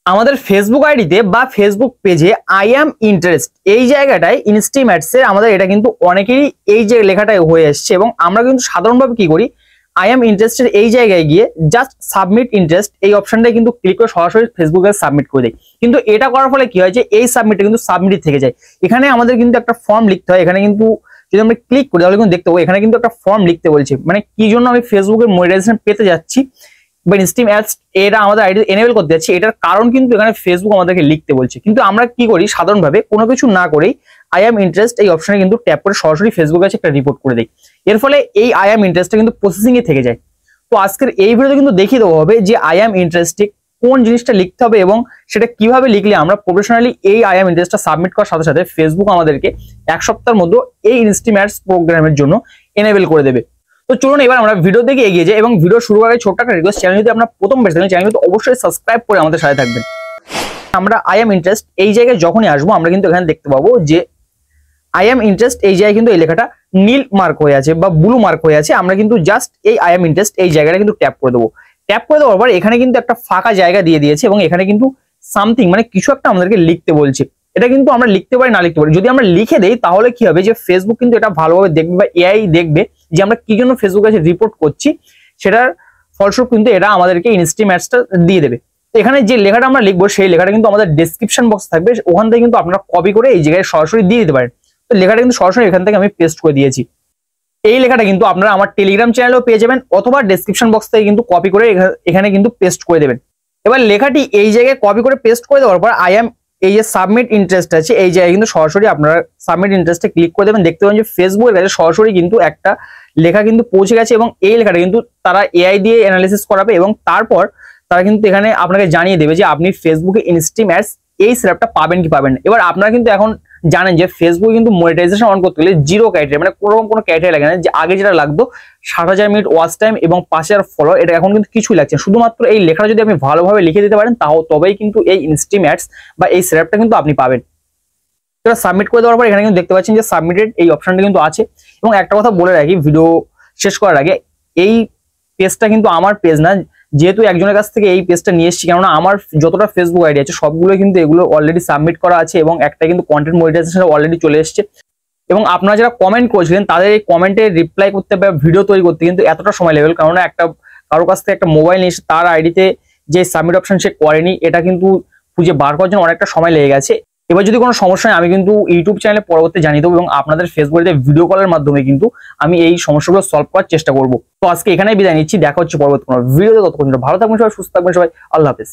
আমাদের ফেসবুক আইডিতে বা ফেসবুক পেজে আই অ্যাম ইন্টারেস্ট এই জায়গাটায় ইনস্টিম্যাটসে আমাদের এটা কিন্তু অনেকেরই এই যে লেখাটাই হয়ে আসছে, এবং আমরা কিন্তু সাধারণভাবে কি করি, আই অ্যাম ইন্টারেস্টেড এই জায়গায় গিয়ে জাস্ট সাবমিট ইন্টারেস্ট এই অপশনটাই কিন্তু ক্লিক করে সরাসরি ফেসবুকে সাবমিট করে দেয়। কিন্তু এটা করার ফলে কি হয় যে এই সাবমিটটা কিন্তু সাবমিট থেকে যায়। এখানে আমাদের কিন্তু একটা ফর্ম লিখতে হয়। এখানে কিন্তু যদি আমরা ক্লিক করি তাহলে কিন্তু দেখতে পাবো এখানে কিন্তু একটা ফর্ম লিখতে বলছে, মানে কি জন্য আমি ফেসবুকের মনিটাইজেশন পেতে যাচ্ছি বা ইনস্টিম অ্যাডস এটা আমাদের আইডি এনেবল করতে যাচ্ছি, এটার কারণ কিন্তু এখানে ফেসবুক আমাদেরকে লিখতে বলছে। কিন্তু আমরা কি করি, সাধারণভাবে কোনো কিছু না করেই আই অ্যাম ইন্টারেস্ট এই অপশনে কিন্তু ট্যাপ করে সরাসরি ফেসবুকের কাছে একটা রিপোর্ট করে দেয়। এর ফলে এই আই অ্যাম ইন্টারেস্টটা কিন্তু প্রসেসিং এ থেকে যায়। তো আজকের এই ভিডিওতে কিন্তু দেখিয়ে দেওয়া হবে যে আই অ্যাম ইন্টারেস্টে কোন জিনিসটা লিখতে হবে এবং সেটা কিভাবে লিখলে আমরা প্রফেশনালি এই আই অ্যাম ইন্টারেস্টটা সাবমিট করার সাথে সাথে ফেসবুক আমাদেরকে এক সপ্তাহের মধ্যে এই ইনস্টিম অ্যাডস প্রোগ্রামের জন্য এনেবল করে দেবে। তো চলুন এবার আমরা ভিডিও দিকে এগিয়ে যাই, এবং ভিডিও শুরু করার আগে ছোট্ট একটা রিকোয়েস্ট, চ্যানেল যদি আপনারা প্রথম বেশ থাকেন চ্যানেল কিন্তু অবশ্যই সাবস্ক্রাইব করে আমাদের সাথে থাকবেন। আমরা আই অ্যাম ইন্টারেস্ট এই জায়গায় যখনই আসবো আমরা কিন্তু এখানে দেখতে পাবো যে আই অ্যাম ইন্টারেস্ট এই জায়গায় কিন্তু এই লেখাটা নীল মার্ক হয়ে আছে বা ব্লু মার্ক হয়ে আছে। আমরা কিন্তু জাস্ট এই আই অ্যাম ইন্টারেস্ট এই জায়গাটা কিন্তু ট্যাপ করে দেবো। ট্যাপ করে দেওয়ার পর এখানে কিন্তু একটা ফাঁকা জায়গা দিয়ে দিয়েছে এবং এখানে কিন্তু সামথিং মানে কিছু একটা আমাদেরকে লিখতে বলছে। এটা কিন্তু আমরা লিখতে পারি না লিখতে পারি, যদি আমরা লিখে দেই তাহলে কি হবে যে ফেসবুক কিন্তু এটা ভালোভাবে দেখবে বা এআই দেখবে যে আমরা কি জন্য ফেসবুক কাছে রিপোর্ট করছি, সেটার ফলস্বরূপ কিন্তু এটা আমাদেরকে ইনস্টিম অ্যাডসটা দিয়ে দেবে। তো এখানে যে লেখাটা আমরা লিখবো সেই লেখাটা কিন্তু আমাদের ডেসক্রিপশন বক্স থাকবে, ওখান থেকে কিন্তু আপনারা কপি করে এই জায়গায় সরাসরি দিয়ে দিতে পারেন। তো লেখাটা কিন্তু সরাসরি এখান থেকে আমি পেস্ট করে দিয়েছি। এই লেখাটা কিন্তু আপনারা আমার টেলিগ্রাম চ্যানেলেও পেয়ে যাবেন, অথবা ডেসক্রিপশন বক্স থেকে কিন্তু কপি করে এখানে কিন্তু পেস্ট করে দেবেন। এবার লেখাটি এই জায়গায় কপি করে পেস্ট করে দেওয়ার পর আই অ্যাম এই যে সাবমিট ইন্টারেস্ট আছে এই জায়গায় কিন্তু সরাসরি আপনারা সাবমিট ইন্টারেস্টে ক্লিক করে দেবেন। দেখতে পাবেন যে ফেসবুকের কাছে সরাসরি কিন্তু একটা লেখা কিন্তু পৌঁছে গেছে, এবং এই লেখাটা কিন্তু তারা এআই দিয়ে অ্যানালিসিস করাবে এবং তারপর তারা কিন্তু এখানে আপনাকে জানিয়ে দেবে যে আপনি ফেসবুকে ইনস্টিম অ্যাডস এই সেটআপটা পাবেন কি পাবেন না। এবার আপনারা কিন্তু এখন জানেন যে ফেসবুক কিন্তু মনিটাইজেশন অন করতে গেলে জিরো ক্রাইটেরিয়া, মানে কোনো ক্রাইটেরিয়া লাগে না। যে আগে যেটা লাগতো 60,000 মিনিট ওয়াচ টাইম এবং 5,000 ফলোয়ার, এটা এখন কিন্তু কিছুই লাগছে। শুধুমাত্র এই লেখাটা যদি আপনি ভালোভাবে লিখে দিতে পারেন তবেই কিন্তু এই ইনস্টিম অ্যাডস বা এই সেটআপটা কিন্তু আপনি পাবেন। এটা সাবমিট করে দেওয়ার পর এখানে কিন্তু দেখতে পাচ্ছেন যে সাবমিটেড এই অপশনটা কিন্তু আছে। এবং একটা কথা বলে রাখি ভিডিও শেষ করার আগে, এই পেজটা কিন্তু আমার পেজ না, যেহেতু একজনের কাছ থেকে এই পেজটা নিয়ে এসেছি, কেননা আমার যতটা ফেসবুক আইডি আছে সবগুলো কিন্তু এগুলো অলরেডি সাবমিট করা আছে এবং একটা কিন্তু কন্টেন্ট মনিটাইজেশন অলরেডি চলে এসেছে। এবং আপনারা যারা কমেন্ট করেছিলেন তাদের এই কমেন্টে রিপ্লাই করতে বা ভিডিও তৈরি করতে কিন্তু এতটা সময় লেভেল, কেননা কারোর কাছ থেকে একটা মোবাইল নিয়ে এসে তার আইডিতে যে সাবমিট অপশন সে করেনি, এটা কিন্তু খুঁজে বার করার জন্য অনেকটা সময় লেগে গেছে। এবার যদি কোনো সমস্যা হয় আমি কিন্তু ইউটিউব চ্যানেলে পরবর্তী জানিয়ে দেবো এবং আপনাদের ফেসবুকে ভিডিও কলের মাধ্যমে কিন্তু আমি এই সমস্যাগুলো সলভ করার চেষ্টা করবো। তো আজকে এখানেই বিদায় নিচ্ছি, দেখা হচ্ছে পরবর্তী কোনো ভিডিওতে। ততক্ষণ ভালো থাকবেন সবাই, সুস্থ থাকবেন সবাই, আল্লাহ হাফেজ।